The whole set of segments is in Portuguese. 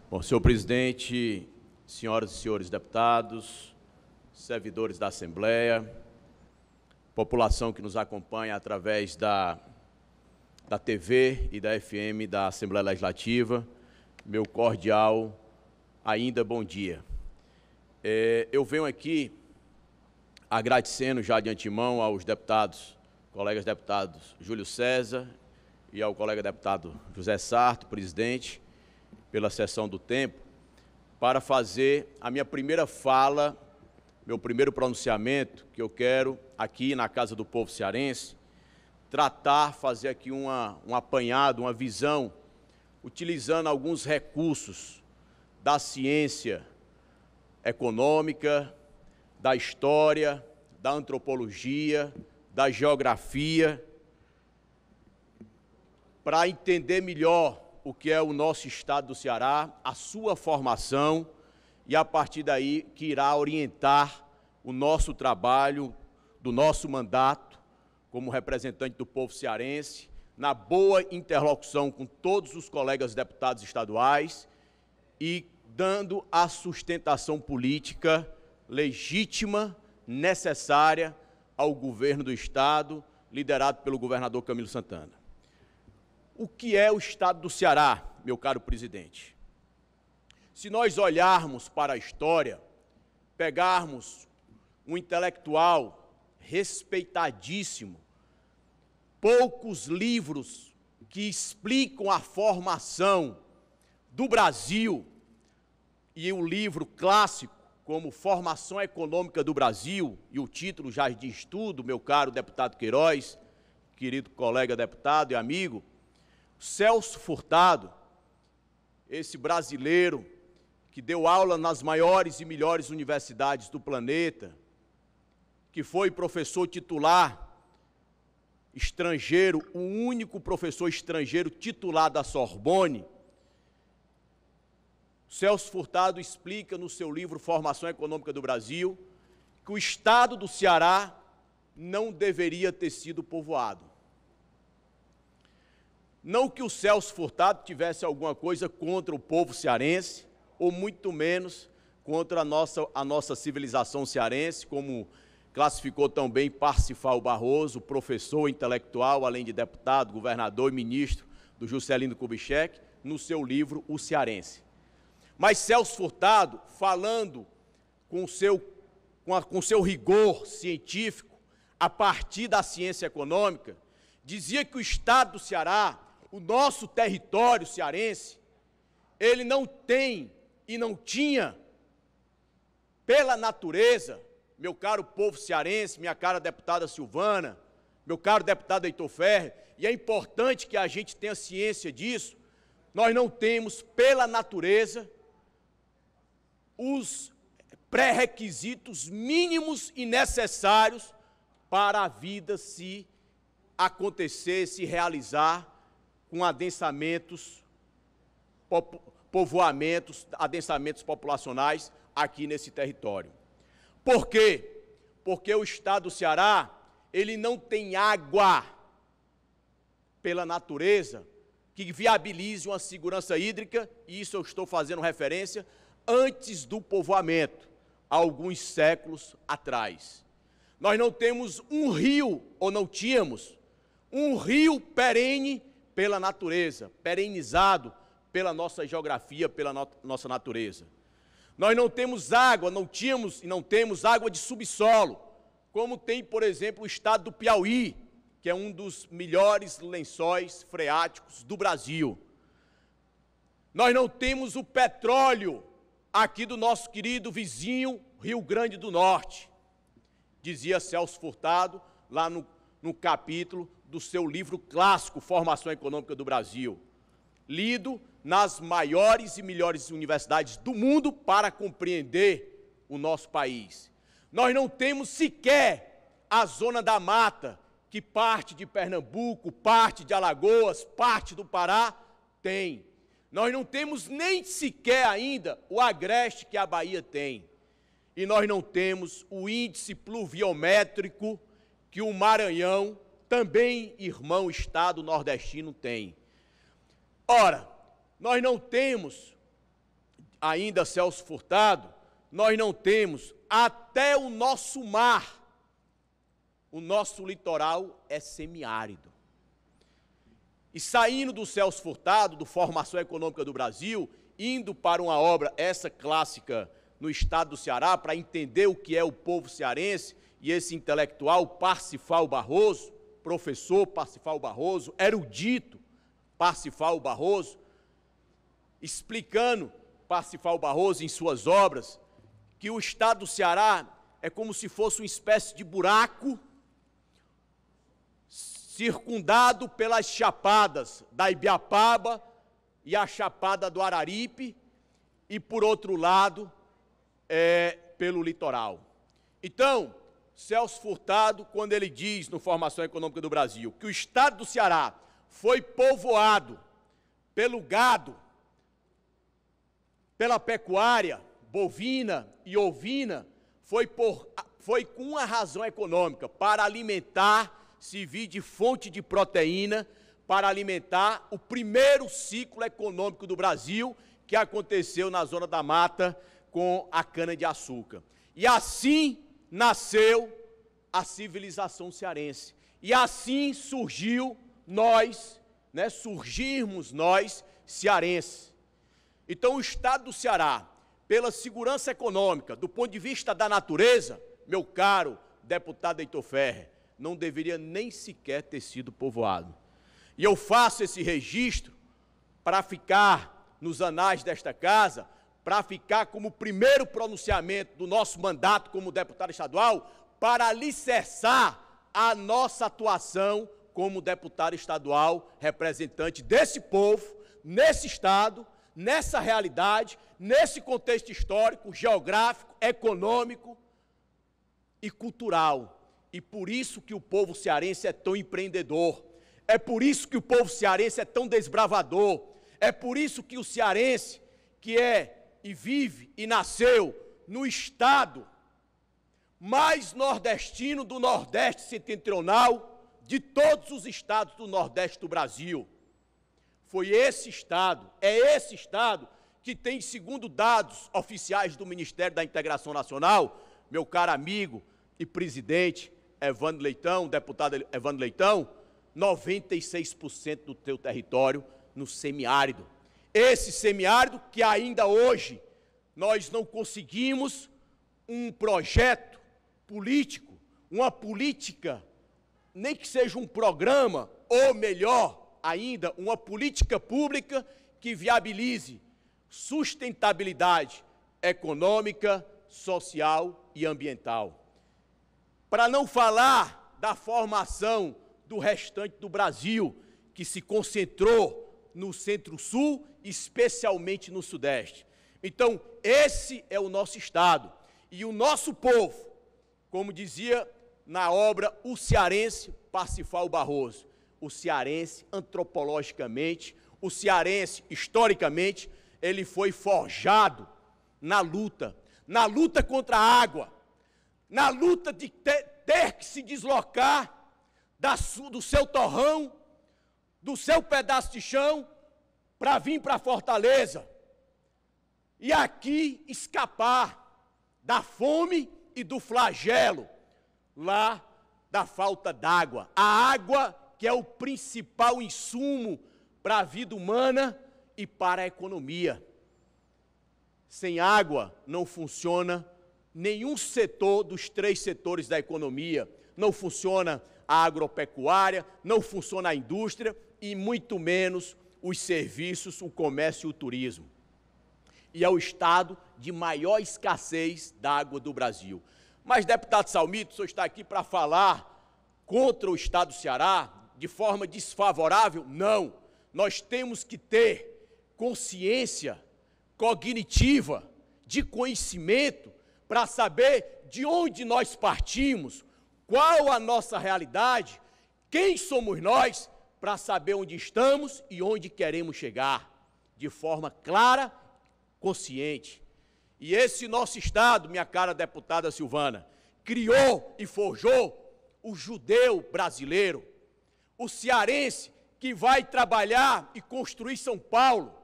Bom, senhor presidente, senhoras e senhores deputados, servidores da Assembleia, população que nos acompanha através da TV e da FM da Assembleia Legislativa, meu cordial ainda bom dia. Eu venho aqui agradecendo já de antemão aos deputados, colegas deputados Júlio César e ao colega deputado José Sarto, presidente, pela cessão do tempo, para fazer a minha primeira fala, meu primeiro pronunciamento, que eu quero aqui na Casa do Povo Cearense, fazer aqui um apanhado, uma visão, utilizando alguns recursos da ciência econômica, da história, da antropologia, da geografia, para entender melhor o que é o nosso estado do Ceará, a sua formação, e a partir daí que irá orientar o nosso trabalho, do nosso mandato, como representante do povo cearense, na boa interlocução com todos os colegas deputados estaduais e dando a sustentação política legítima, necessária ao governo do estado, liderado pelo governador Camilo Santana. O que é o estado do Ceará, meu caro presidente? Se nós olharmos para a história, pegarmos um intelectual respeitadíssimo, poucos livros que explicam a formação do Brasil, e o livro clássico como Formação Econômica do Brasil, e o título já diz tudo, meu caro deputado Queiroz, querido colega deputado e amigo, Celso Furtado, esse brasileiro que deu aula nas maiores e melhores universidades do planeta, que foi professor titular estrangeiro, o único professor estrangeiro titular da Sorbonne, Celso Furtado explica no seu livro Formação Econômica do Brasil que o estado do Ceará não deveria ter sido povoado. Não que o Celso Furtado tivesse alguma coisa contra o povo cearense, ou muito menos contra a nossa civilização cearense, como classificou também Parsifal Barroso, professor intelectual, além de deputado, governador e ministro do Juscelino Kubitschek, no seu livro O Cearense. Mas Celso Furtado, falando com seu rigor científico, a partir da ciência econômica, dizia que o estado do Ceará, o nosso território cearense, ele não tem e não tinha, pela natureza, meu caro povo cearense, minha cara deputada Silvana, meu caro deputado Heitor Ferrer, e é importante que a gente tenha ciência disso, nós não temos, pela natureza, os pré-requisitos mínimos e necessários para a vida se acontecer, se realizar com adensamentos, povoamentos, adensamentos populacionais aqui nesse território. Por quê? Porque o estado do Ceará, ele não tem água pela natureza que viabilize uma segurança hídrica, e isso eu estou fazendo referência antes do povoamento, há alguns séculos atrás. Nós não temos um rio, ou não tínhamos, um rio perene pela natureza, perenizado pela nossa geografia, pela nossa natureza. Nós não temos água, não tínhamos e não temos água de subsolo, como tem, por exemplo, o estado do Piauí, que é um dos melhores lençóis freáticos do Brasil. Nós não temos o petróleo aqui do nosso querido vizinho Rio Grande do Norte, dizia Celso Furtado, lá no capítulo do seu livro clássico, Formação Econômica do Brasil, lido nas maiores e melhores universidades do mundo para compreender o nosso país. Nós não temos sequer a zona da mata, que parte de Pernambuco, parte de Alagoas, parte do Pará tem. Nós não temos nem sequer ainda o agreste que a Bahia tem. E nós não temos o índice pluviométrico que o Maranhão, também irmão estado nordestino, tem. Ora, nós não temos ainda Celso Furtado, nós não temos até o nosso mar. O nosso litoral é semiárido. E saindo do Celso Furtado, do Formação Econômica do Brasil, indo para uma obra, essa clássica, no estado do Ceará, para entender o que é o povo cearense, e esse intelectual, Parsifal Barroso, professor Parsifal Barroso, erudito Parsifal Barroso, explicando Parsifal Barroso em suas obras, que o estado do Ceará é como se fosse uma espécie de buraco circundado pelas chapadas da Ibiapaba e a chapada do Araripe, e por outro lado, pelo litoral. Então, Celso Furtado, quando ele diz no Formação Econômica do Brasil que o estado do Ceará foi povoado pelo gado, pela pecuária bovina e ovina, foi com uma razão econômica, para alimentar, servir de fonte de proteína, para alimentar o primeiro ciclo econômico do Brasil, que aconteceu na Zona da Mata com a cana-de-açúcar. E assim nasceu a civilização cearense. E assim surgimos nós cearenses. Então, o estado do Ceará, pela segurança econômica, do ponto de vista da natureza, meu caro deputado Heitor Ferrer, não deveria nem sequer ter sido povoado. E eu faço esse registro para ficar nos anais desta casa, para ficar como o primeiro pronunciamento do nosso mandato como deputado estadual, para alicerçar a nossa atuação como deputado estadual, representante desse povo, nesse estado, nessa realidade, nesse contexto histórico, geográfico, econômico e cultural. E por isso que o povo cearense é tão empreendedor, é por isso que o povo cearense é tão desbravador, é por isso que o cearense, que é e vive e nasceu no estado mais nordestino do Nordeste setentrional, de todos os estados do Nordeste do Brasil. Foi esse estado, é esse estado que tem, segundo dados oficiais do Ministério da Integração Nacional, meu caro amigo e presidente Evandro Leitão, deputado Evandro Leitão, 96% do teu território no semiárido. Esse semiárido que ainda hoje nós não conseguimos um projeto político, uma política, nem que seja um programa, ou melhor ainda, uma política pública que viabilize sustentabilidade econômica, social e ambiental. Para não falar da formação do restante do Brasil, que se concentrou no Centro-Sul, especialmente no Sudeste. Então, esse é o nosso estado. E o nosso povo, como dizia na obra O Cearense, Parsifal Barroso, o cearense, antropologicamente, o cearense, historicamente, ele foi forjado na luta contra a água, na luta de ter que se deslocar do seu torrão, do seu pedaço de chão, para vir para Fortaleza, e aqui escapar da fome e do flagelo, lá da falta d'água. A água que é o principal insumo para a vida humana e para a economia. Sem água não funciona nenhum setor dos 3 setores da economia. Não funciona a agropecuária, não funciona a indústria e muito menos os serviços, o comércio e o turismo. E é o estado de maior escassez da água do Brasil. Mas, deputado Salmito, o senhor está aqui para falar contra o estado do Ceará de forma desfavorável? Não. Nós temos que ter consciência cognitiva, de conhecimento, para saber de onde nós partimos, qual a nossa realidade, quem somos nós, para saber onde estamos e onde queremos chegar, de forma clara, consciente. E esse nosso estado, minha cara deputada Silvana, criou e forjou o judeu brasileiro, o cearense que vai trabalhar e construir São Paulo,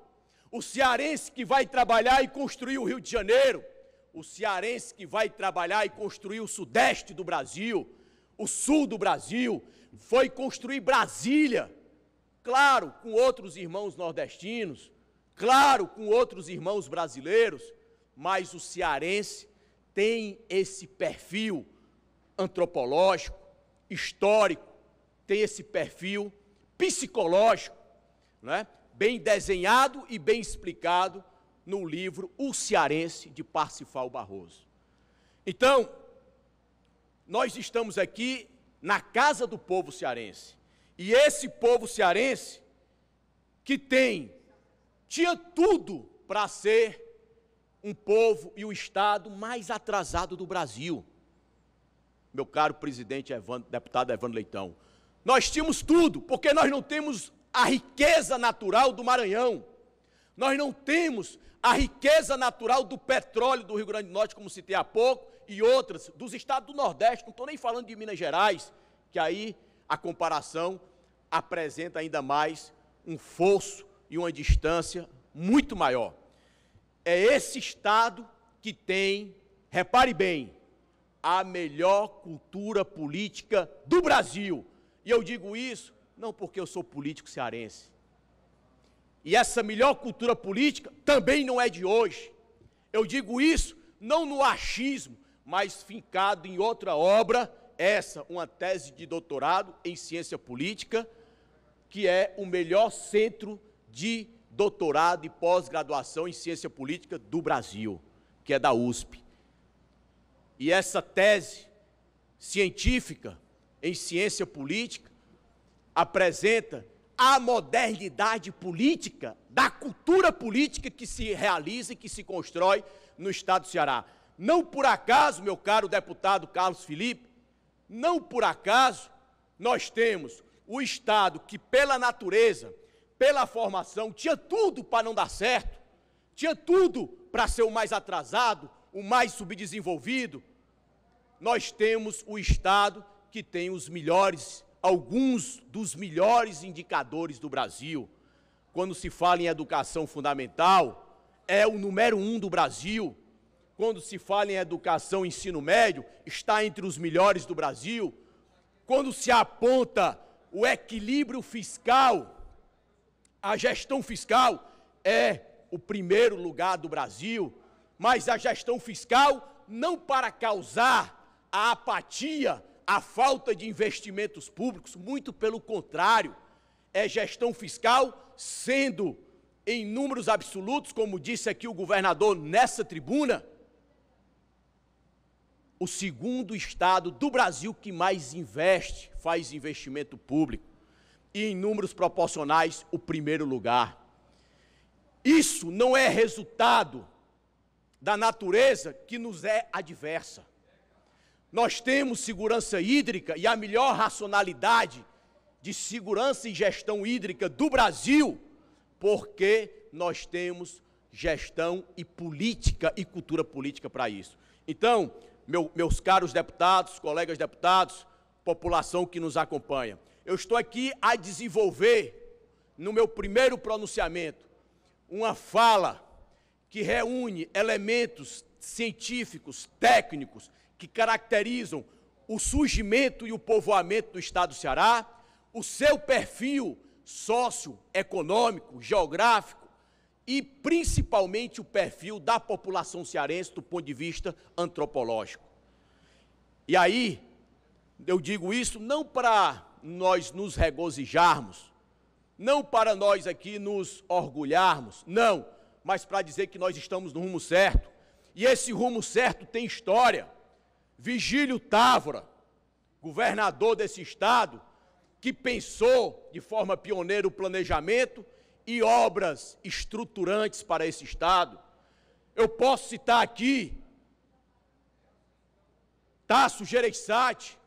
o cearense que vai trabalhar e construir o Rio de Janeiro, o cearense que vai trabalhar e construir o sudeste do Brasil, o sul do Brasil, foi construir Brasília, claro, com outros irmãos nordestinos, claro, com outros irmãos brasileiros, mas o cearense tem esse perfil antropológico, histórico, tem esse perfil psicológico, né? Bem desenhado e bem explicado no livro O Cearense, de Parsifal Barroso. Então, nós estamos aqui na casa do povo cearense, e esse povo cearense que tinha tudo para ser um povo e o estado mais atrasado do Brasil. Meu caro presidente deputado Evandro Leitão, nós tínhamos tudo, porque nós não temos a riqueza natural do Maranhão, nós não temos a riqueza natural do petróleo do Rio Grande do Norte, como citei há pouco, e outras, dos estados do Nordeste, não estou nem falando de Minas Gerais, que aí a comparação apresenta ainda mais um fosso e uma distância muito maior. É esse estado que tem, repare bem, a melhor cultura política do Brasil. E eu digo isso não porque eu sou político cearense. E essa melhor cultura política também não é de hoje. Eu digo isso não no achismo, mas fincado em outra obra, uma tese de doutorado em ciência política, que é o melhor centro de doutorado e pós-graduação em ciência política do Brasil, que é da USP. E essa tese científica em ciência política apresenta a modernidade política, da cultura política que se realiza e que se constrói no estado do Ceará. Não por acaso, meu caro deputado Carlos Felipe, não por acaso nós temos o estado que, pela natureza, pela formação, tinha tudo para não dar certo, tinha tudo para ser o mais atrasado, o mais subdesenvolvido. Nós temos o estado que tem os melhores, alguns dos melhores indicadores do Brasil. Quando se fala em educação fundamental, é o número 1 do Brasil. Quando se fala em educação e ensino médio, está entre os melhores do Brasil. Quando se aponta o equilíbrio fiscal, a gestão fiscal é o primeiro lugar do Brasil, mas a gestão fiscal não para causar a apatia, a falta de investimentos públicos, muito pelo contrário, é gestão fiscal sendo, em números absolutos, como disse aqui o governador nessa tribuna, o segundo estado do Brasil que mais investe, faz investimento público, e em números proporcionais, o primeiro lugar. Isso não é resultado da natureza que nos é adversa. Nós temos segurança hídrica e a melhor racionalidade de segurança e gestão hídrica do Brasil, porque nós temos gestão e política e cultura política para isso. Então, meus caros deputados, colegas deputados, população que nos acompanha, eu estou aqui a desenvolver, no meu primeiro pronunciamento, uma fala que reúne elementos científicos, técnicos, que caracterizam o surgimento e o povoamento do estado do Ceará, o seu perfil socioeconômico, geográfico e principalmente o perfil da população cearense do ponto de vista antropológico. E aí, eu digo isso não para nós nos regozijarmos, não para nós aqui nos orgulharmos, não, mas para dizer que nós estamos no rumo certo. E esse rumo certo tem história. Vigílio Távora, governador desse estado, que pensou de forma pioneira o planejamento e obras estruturantes para esse estado. Eu posso citar aqui Tasso Gereissati,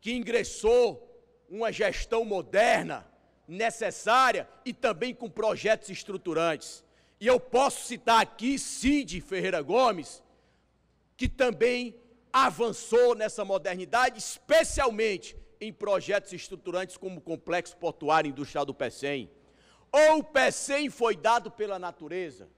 que ingressou uma gestão moderna, necessária e também com projetos estruturantes. E eu posso citar aqui Cid Ferreira Gomes, que também avançou nessa modernidade, especialmente em projetos estruturantes como o Complexo Portuário Industrial do Pecém. Ou o PECEM foi dado pela natureza?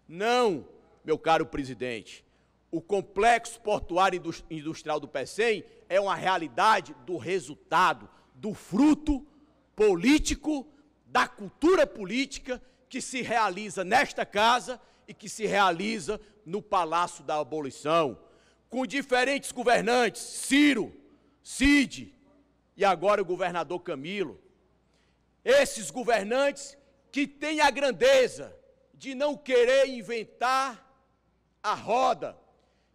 Não, meu caro presidente. O complexo portuário industrial do PECEM é uma realidade do resultado, do fruto político, da cultura política que se realiza nesta casa e que se realiza no Palácio da Abolição, com diferentes governantes, Ciro, Cid e agora o governador Camilo. Esses governantes que têm a grandeza de não querer inventar a roda,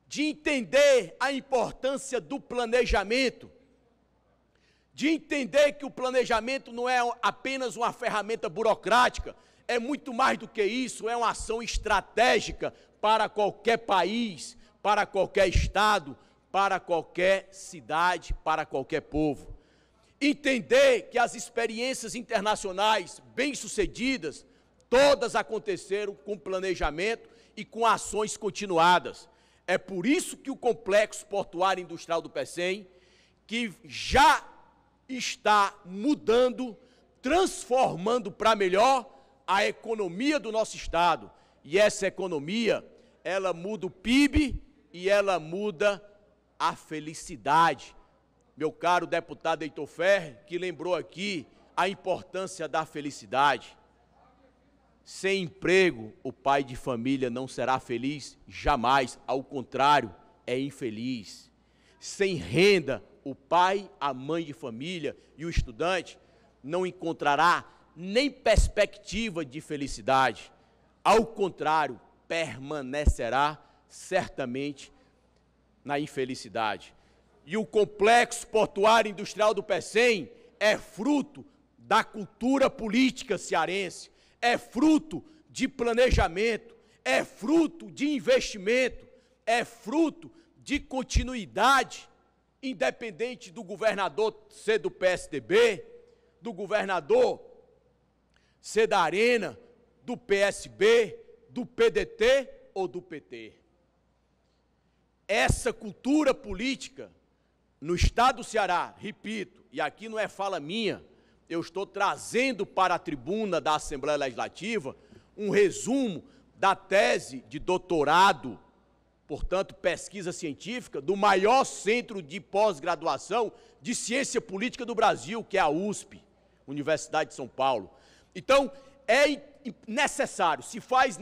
de entender a importância do planejamento, de entender que o planejamento não é apenas uma ferramenta burocrática, é muito mais do que isso, é uma ação estratégica para qualquer país, para qualquer estado, para qualquer cidade, para qualquer povo. Entender que as experiências internacionais bem-sucedidas, todas aconteceram com planejamento e com ações continuadas. É por isso que o Complexo Portuário Industrial do PECEM, que já está mudando, transformando para melhor a economia do nosso estado. E essa economia, ela muda o PIB e ela muda a felicidade. Meu caro deputado Heitor Ferrer, que lembrou aqui a importância da felicidade. Sem emprego, o pai de família não será feliz jamais, ao contrário, é infeliz. Sem renda, o pai, a mãe de família e o estudante não encontrará nem perspectiva de felicidade. Ao contrário, permanecerá certamente na infelicidade. E o Complexo Portuário Industrial do PECEM é fruto da cultura política cearense, é fruto de planejamento, é fruto de investimento, é fruto de continuidade, independente do governador ser do PSDB, do governador ser da Arena, do PSB, do PDT ou do PT. Essa cultura política no estado do Ceará, repito, e aqui não é fala minha, eu estou trazendo para a tribuna da Assembleia Legislativa um resumo da tese de doutorado, portanto, pesquisa científica, do maior centro de pós-graduação de ciência política do Brasil, que é a USP, Universidade de São Paulo. Então, é necessário, se faz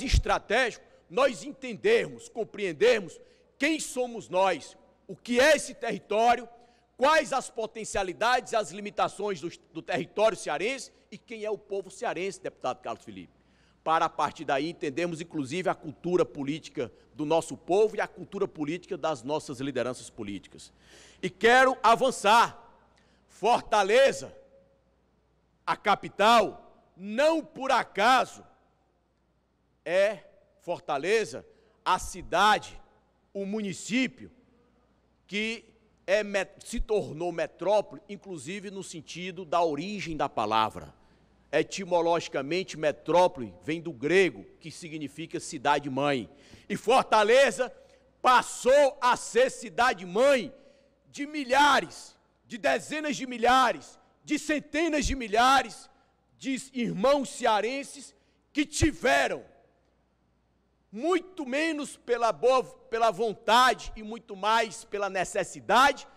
estratégico, nós entendermos, compreendermos quem somos nós, o que é esse território, quais as potencialidades e as limitações do território cearense e quem é o povo cearense, deputado Carlos Felipe. Para, a partir daí, entendermos, inclusive, a cultura política do nosso povo e a cultura política das nossas lideranças políticas. E quero avançar. Fortaleza, a capital, não por acaso é Fortaleza a cidade, o município que se tornou metrópole, inclusive no sentido da origem da palavra. Etimologicamente, metrópole vem do grego, que significa cidade-mãe. E Fortaleza passou a ser cidade-mãe de milhares, de dezenas de milhares, de centenas de milhares de irmãos cearenses que tiveram, muito menos pela vontade e muito mais pela necessidade,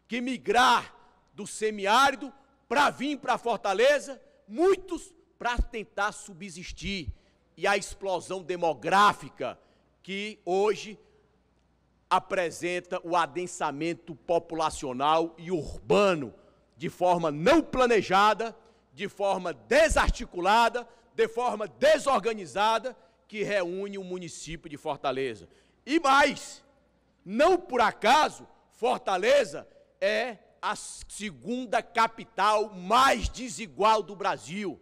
que migrar do semiárido para vir para Fortaleza, muitos para tentar subsistir. E a explosão demográfica que hoje apresenta o adensamento populacional e urbano de forma não planejada, de forma desarticulada, de forma desorganizada, que reúne o município de Fortaleza. E mais, não por acaso, Fortaleza é a segunda capital mais desigual do Brasil.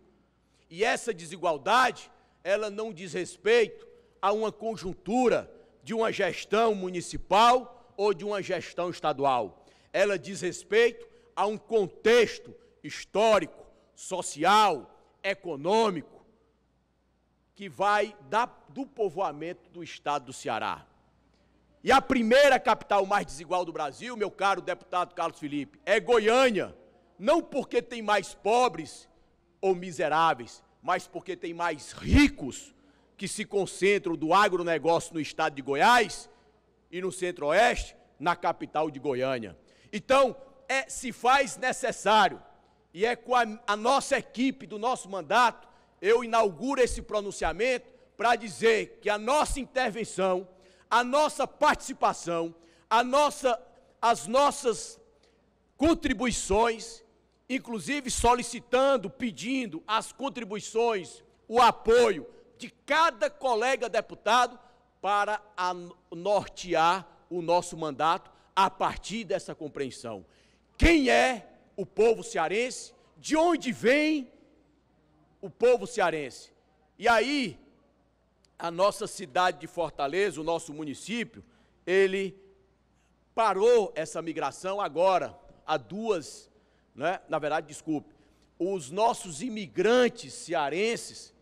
E essa desigualdade, ela não diz respeito a uma conjuntura de uma gestão municipal ou de uma gestão estadual. Ela diz respeito a um contexto histórico, social, econômico, que vai do povoamento do estado do Ceará. E a primeira capital mais desigual do Brasil, meu caro deputado Carlos Felipe, é Goiânia, não porque tem mais pobres ou miseráveis, mas porque tem mais ricos que se concentram do agronegócio no estado de Goiás e no centro-oeste, na capital de Goiânia. Então, se faz necessário, e é com a nossa equipe do nosso mandato, eu inauguro esse pronunciamento para dizer que a nossa intervenção, a nossa participação, as nossas contribuições, inclusive solicitando, pedindo as contribuições, o apoio de cada colega deputado para nortear o nosso mandato a partir dessa compreensão. Quem é o povo cearense? De onde vem o povo cearense? E aí, a nossa cidade de Fortaleza, o nosso município, ele parou essa migração agora, há duas, né? Na verdade, desculpe, os nossos imigrantes cearenses,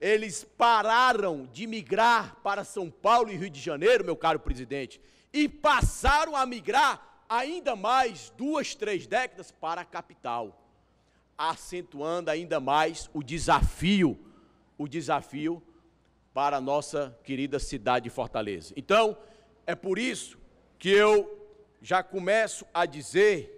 eles pararam de migrar para São Paulo e Rio de Janeiro, meu caro presidente, e passaram a migrar ainda mais 2, 3 décadas para a capital, acentuando ainda mais o desafio para a nossa querida cidade de Fortaleza. Então, é por isso que eu já começo a dizer,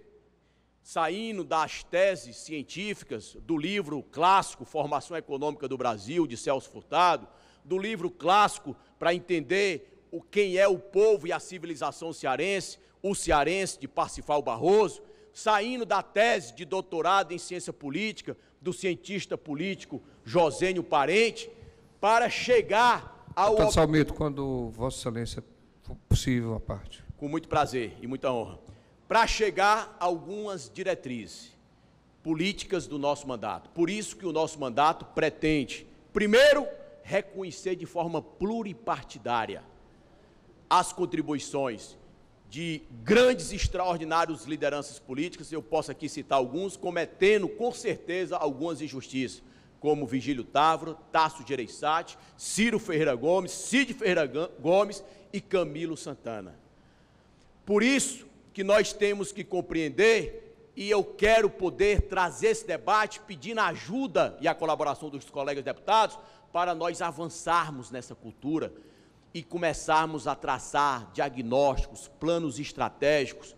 saindo das teses científicas do livro clássico Formação Econômica do Brasil, de Celso Furtado, do livro clássico para entender quem é o povo e a civilização cearense, o cearense, de Parsifal Barroso, saindo da tese de doutorado em ciência política do cientista político Josênio Parente, para chegar ao... Deputado Salmito, quando Vossa Excelência for possível a parte. Com muito prazer e muita honra. Para chegar a algumas diretrizes políticas do nosso mandato. Por isso que o nosso mandato pretende, primeiro, reconhecer de forma pluripartidária as contribuições de grandes e extraordinários lideranças políticas, eu posso aqui citar alguns, cometendo com certeza algumas injustiças, como Vigílio Távora, Tasso Gereissati, Ciro Ferreira Gomes, Cid Ferreira Gomes e Camilo Santana. Por isso que nós temos que compreender, e eu quero poder trazer esse debate pedindo a ajuda e a colaboração dos colegas deputados para nós avançarmos nessa cultura e começarmos a traçar diagnósticos, planos estratégicos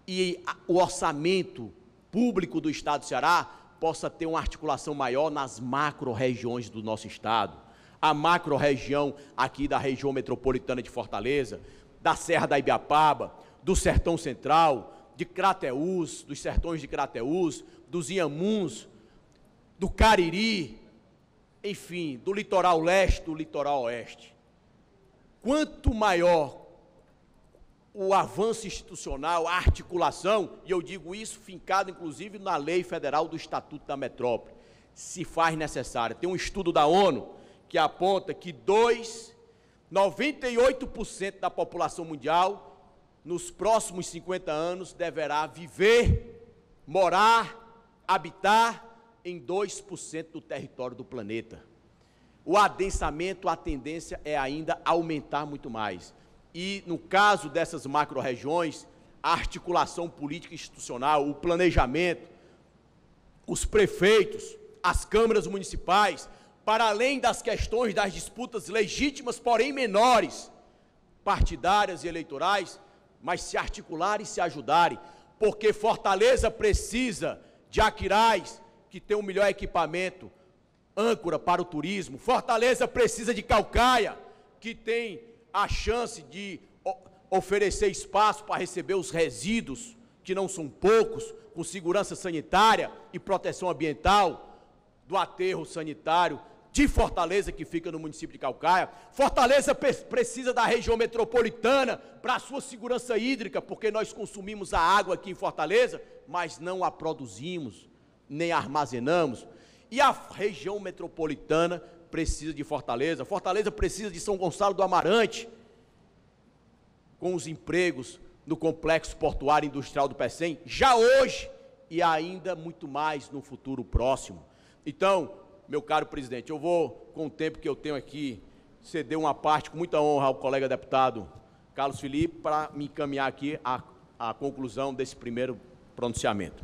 e o orçamento público do Estado do Ceará possa ter uma articulação maior nas macro-regiões do nosso Estado. A macro-região aqui da região metropolitana de Fortaleza, da Serra da Ibiapaba, do Sertão Central, de Crateús, dos sertões de Crateús, dos Inhamuns, do Cariri, enfim, do litoral leste, do litoral oeste. Quanto maior o avanço institucional, a articulação, e eu digo isso fincado inclusive na lei federal do Estatuto da Metrópole, se faz necessário. Tem um estudo da ONU que aponta que 98% da população mundial, nos próximos 50 anos, deverá viver, morar, habitar em 2% do território do planeta. O adensamento, a tendência é ainda aumentar muito mais. E, no caso dessas macro-regiões, a articulação política e institucional, o planejamento, os prefeitos, as câmaras municipais, para além das questões das disputas legítimas, porém menores, partidárias e eleitorais, mas se articularem e se ajudarem, porque Fortaleza precisa de Aquiraz, que tem o melhor equipamento, âncora para o turismo. Fortaleza precisa de Caucaia, que tem a chance de oferecer espaço para receber os resíduos, que não são poucos, com segurança sanitária e proteção ambiental, do aterro sanitário de Fortaleza, que fica no município de Caucaia. Fortaleza precisa da região metropolitana para a sua segurança hídrica, porque nós consumimos a água aqui em Fortaleza, mas não a produzimos, nem a armazenamos. E a região metropolitana precisa de Fortaleza. Fortaleza precisa de São Gonçalo do Amarante, com os empregos no Complexo Portuário Industrial do Pecém, já hoje e ainda muito mais no futuro próximo. Então, meu caro presidente, eu vou, com o tempo que eu tenho aqui, ceder uma parte com muita honra ao colega deputado Carlos Felipe, para me encaminhar aqui à conclusão desse primeiro pronunciamento.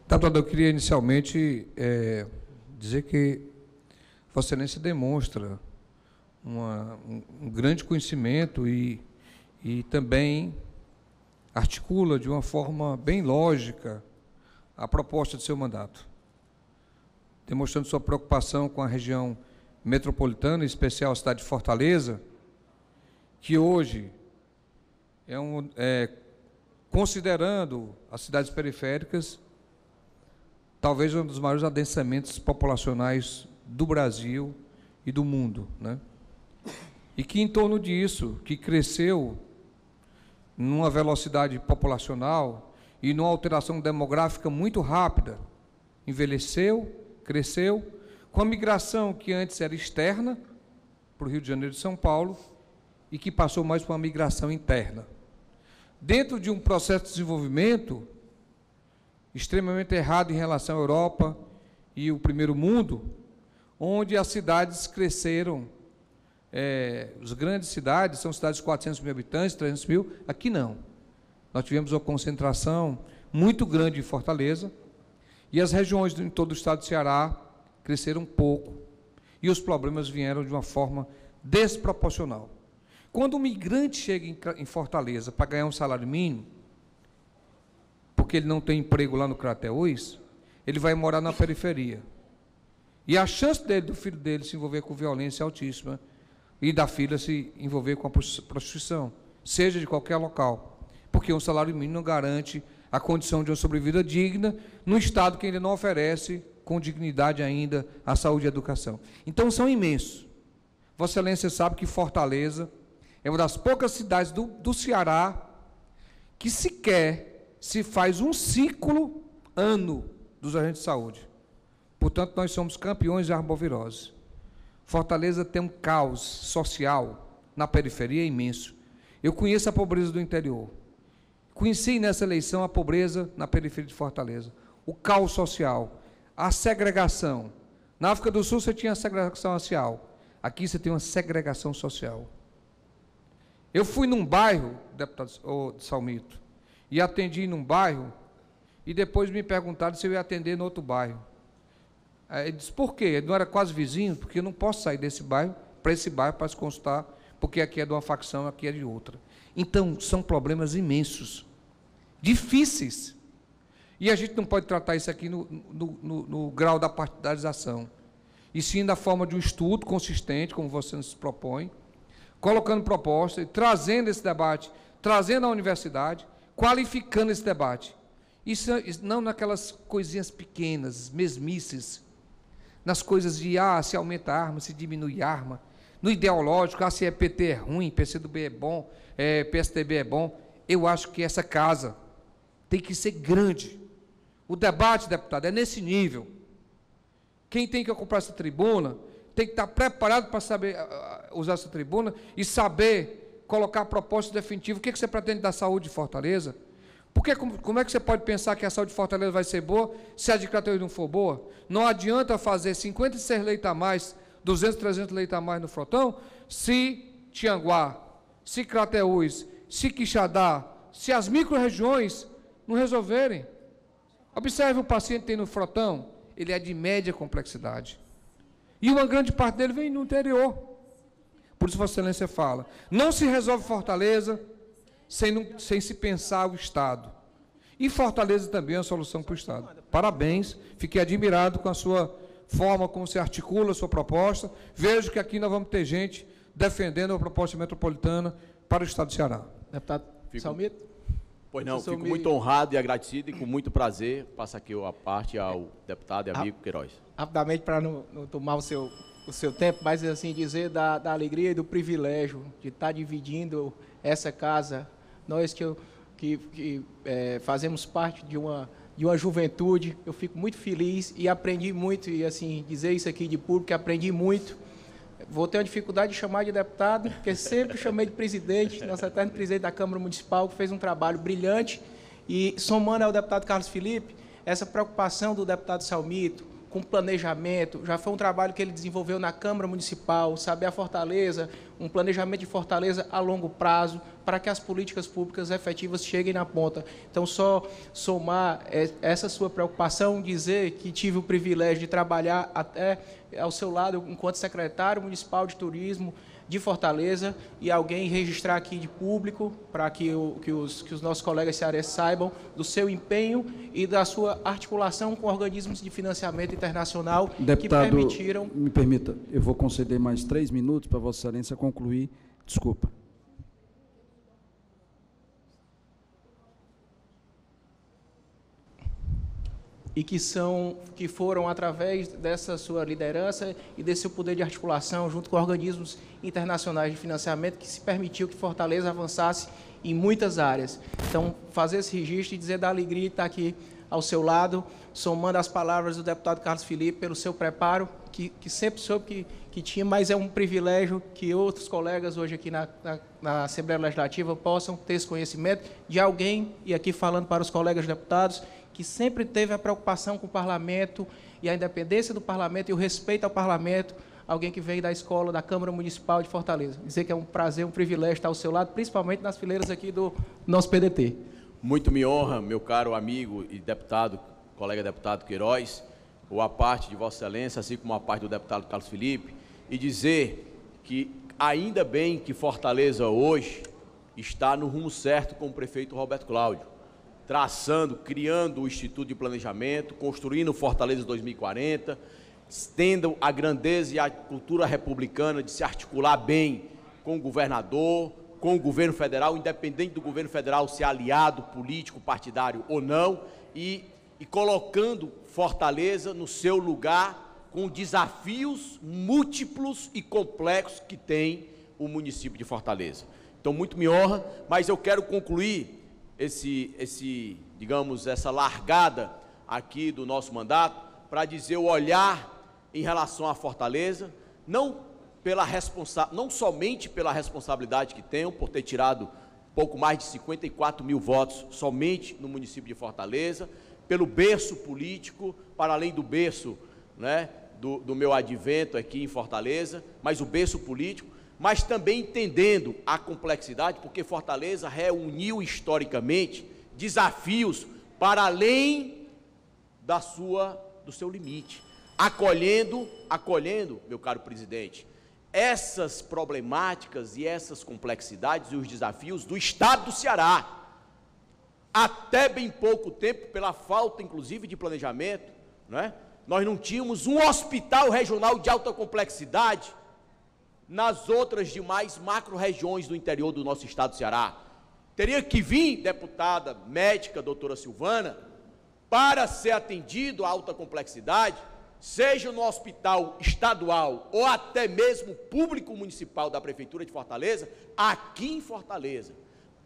Deputado, eu queria inicialmente dizer que Vossa Excelência demonstra um grande conhecimento e também articula de uma forma bem lógica a proposta de seu mandato, demonstrando sua preocupação com a região metropolitana, em especial a cidade de Fortaleza, que hoje considerando as cidades periféricas, talvez um dos maiores adensamentos populacionais do Brasil e do mundo, né? E que em torno disso, que cresceu numa velocidade populacional e numa alteração demográfica muito rápida, envelheceu, cresceu, com a migração que antes era externa, para o Rio de Janeiro e São Paulo, e que passou mais para uma migração interna. Dentro de um processo de desenvolvimento extremamente errado em relação à Europa e o primeiro mundo, onde as cidades cresceram, as grandes cidades, são cidades de 400 mil habitantes, 300 mil, aqui não. Nós tivemos uma concentração muito grande em Fortaleza, e as regiões em todo o estado do Ceará cresceram pouco, e os problemas vieram de uma forma desproporcional. Quando um migrante chega em Fortaleza para ganhar um salário mínimo, porque ele não tem emprego lá no Crateús, ele vai morar na periferia. E a chance do filho dele se envolver com violência é altíssima, e da filha se envolver com a prostituição, seja de qualquer local, porque um salário mínimo não garante a condição de uma sobrevida digna, num estado que ainda não oferece com dignidade ainda a saúde e a educação. Então, são imensos. Vossa Excelência sabe que Fortaleza é uma das poucas cidades do Ceará que sequer se faz um ciclo ano dos agentes de saúde. Portanto, nós somos campeões de arbovirose. Fortaleza tem um caos social na periferia imenso. Eu conheço a pobreza do interior. Conheci nessa eleição a pobreza na periferia de Fortaleza. O caos social, a segregação. Na África do Sul você tinha a segregação racial. Aqui você tem uma segregação social. Eu fui num bairro, deputado Salmito, e atendi num bairro, e depois me perguntaram se eu ia atender no outro bairro. Ele disse, por quê? Ele não era quase vizinho, porque eu não posso sair desse bairro para esse bairro para se consultar, porque aqui é de uma facção, aqui é de outra. Então, são problemas imensos, difíceis. E a gente não pode tratar isso aqui no grau da partidarização, e sim da forma de um estudo consistente, como você nos propõe, colocando proposta e trazendo esse debate, trazendo a universidade, qualificando esse debate. Isso não naquelas coisinhas pequenas, mesmices, nas coisas de, se aumenta a arma, se diminui a arma, no ideológico, se é PT é ruim, PCdoB é bom, PSDB é bom. Eu acho que essa casa tem que ser grande. O debate, deputado, é nesse nível. Quem tem que ocupar essa tribuna tem que estar preparado para saber usar essa tribuna e saber colocar a proposta definitiva. O que você pretende da saúde de Fortaleza? Porque como é que você pode pensar que a saúde de Fortaleza vai ser boa se a de Crateús não for boa? Não adianta fazer 56 leitos a mais, 200, 300 leitos a mais no Frotão, se Tianguá, se Crateús, se Quixadá, se as micro-regiões não resolverem. Observe o paciente que tem no Frotão, ele é de média complexidade. E uma grande parte dele vem no interior. Por isso Vossa Excelência fala, não se resolve Fortaleza sem se pensar o Estado. E Fortaleza também é uma solução para o Estado. Parabéns, fiquei admirado com a sua forma como você articula a sua proposta. Vejo que aqui nós vamos ter gente defendendo a proposta metropolitana para o Estado do Ceará. Deputado Salmito? Pois não, fico muito honrado e agradecido e com muito prazer passo aqui a parte ao deputado e amigo Queiroz. Rapidamente, para não tomar o seu tempo, mas assim dizer da alegria e do privilégio de estar dividindo essa casa. Nós que fazemos parte de uma juventude, eu fico muito feliz e aprendi muito, e assim, dizer isso aqui de público, que aprendi muito. Vou ter uma dificuldade de chamar de deputado, porque sempre chamei de presidente, nosso eterno presidente da Câmara Municipal, que fez um trabalho brilhante, e somando ao deputado Carlos Felipe, essa preocupação do deputado Salmito, com planejamento, já foi um trabalho que ele desenvolveu na Câmara Municipal, saber a Fortaleza, um planejamento de Fortaleza a longo prazo, para que as políticas públicas efetivas cheguem na ponta. Então, só somar essa sua preocupação, dizer que tive o privilégio de trabalhar até ao seu lado, enquanto secretário municipal de turismo de Fortaleza, e alguém registrar aqui de público, para que os nossos colegas cearenses saibam do seu empenho e da sua articulação com organismos de financiamento internacional. Deputado, que permitiram... me permita, eu vou conceder mais 3 minutos para Vossa Excelência concluir. Desculpa. E que foram, através dessa sua liderança e desse seu poder de articulação, junto com organismos internacionais de financiamento, que se permitiu que Fortaleza avançasse em muitas áreas. Então, fazer esse registro e dizer da alegria de estar aqui ao seu lado, somando as palavras do deputado Carlos Felipe pelo seu preparo, que sempre soube que tinha, mas é um privilégio que outros colegas hoje aqui na Assembleia Legislativa possam ter esse conhecimento de alguém, e aqui falando para os colegas deputados, que sempre teve a preocupação com o parlamento e a independência do parlamento e o respeito ao parlamento, alguém que veio da escola da Câmara Municipal de Fortaleza. Dizer que é um prazer, um privilégio estar ao seu lado, principalmente nas fileiras aqui do nosso PDT. Muito me honra, meu caro amigo e deputado, colega deputado Queiroz, ou a parte de Vossa Excelência, assim como a parte do deputado Carlos Felipe, e dizer que ainda bem que Fortaleza hoje está no rumo certo com o prefeito Roberto Cláudio, traçando, criando o Instituto de Planejamento, construindo Fortaleza 2040, tendo a grandeza e a cultura republicana de se articular bem com o governador, com o governo federal, independente do governo federal ser aliado político, partidário ou não, e colocando Fortaleza no seu lugar com desafios múltiplos e complexos que tem o município de Fortaleza. Então, muito me honra, mas eu quero concluir digamos, essa largada aqui do nosso mandato, para dizer o olhar em relação à Fortaleza, não somente pela responsabilidade que tenho, por ter tirado pouco mais de 54 mil votos somente no município de Fortaleza, pelo berço político, para além do berço, né, do meu advento aqui em Fortaleza, mas o berço político, mas também entendendo a complexidade, porque Fortaleza reuniu historicamente desafios para além do seu limite, acolhendo, meu caro presidente, essas problemáticas e essas complexidades e os desafios do estado do Ceará. Até bem pouco tempo, pela falta, inclusive, de planejamento, né, nós não tínhamos um hospital regional de alta complexidade nas outras demais macro-regiões do interior do nosso estado do Ceará. Teria que vir, deputada médica, doutora Silvana, para ser atendido a alta complexidade, seja no hospital estadual ou até mesmo público municipal da Prefeitura de Fortaleza, aqui em Fortaleza.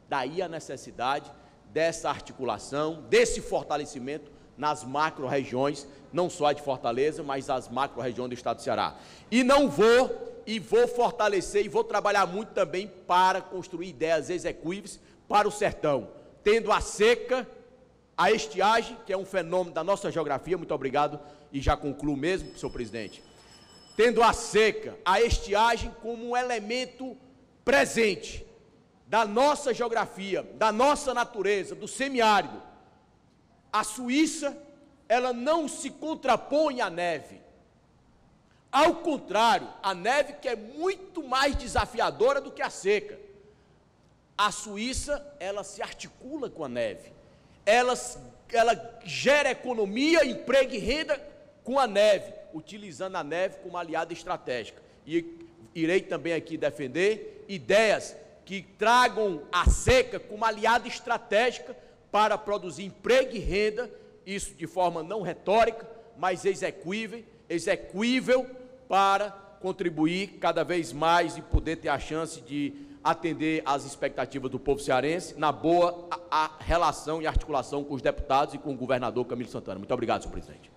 Daí a necessidade dessa articulação, desse fortalecimento nas macro-regiões, não só a de Fortaleza, mas as macro-regiões do estado do Ceará. E vou fortalecer e vou trabalhar muito também para construir ideias execuíveis para o sertão, tendo a seca, a estiagem, que é um fenômeno da nossa geografia, muito obrigado, e já concluo mesmo, senhor presidente, tendo a seca, a estiagem como um elemento presente da nossa geografia, da nossa natureza, do semiárido. A Suíça, ela não se contrapõe à neve. Ao contrário, a neve que é muito mais desafiadora do que a seca. A Suíça, ela se articula com a neve. Ela gera economia, emprego e renda com a neve, utilizando a neve como aliada estratégica. E irei também aqui defender ideias que tragam a seca como aliada estratégica para produzir emprego e renda, isso de forma não retórica, mas execuível para contribuir cada vez mais e poder ter a chance de atender às expectativas do povo cearense, na boa a relação e articulação com os deputados e com o governador Camilo Santana. Muito obrigado, senhor presidente.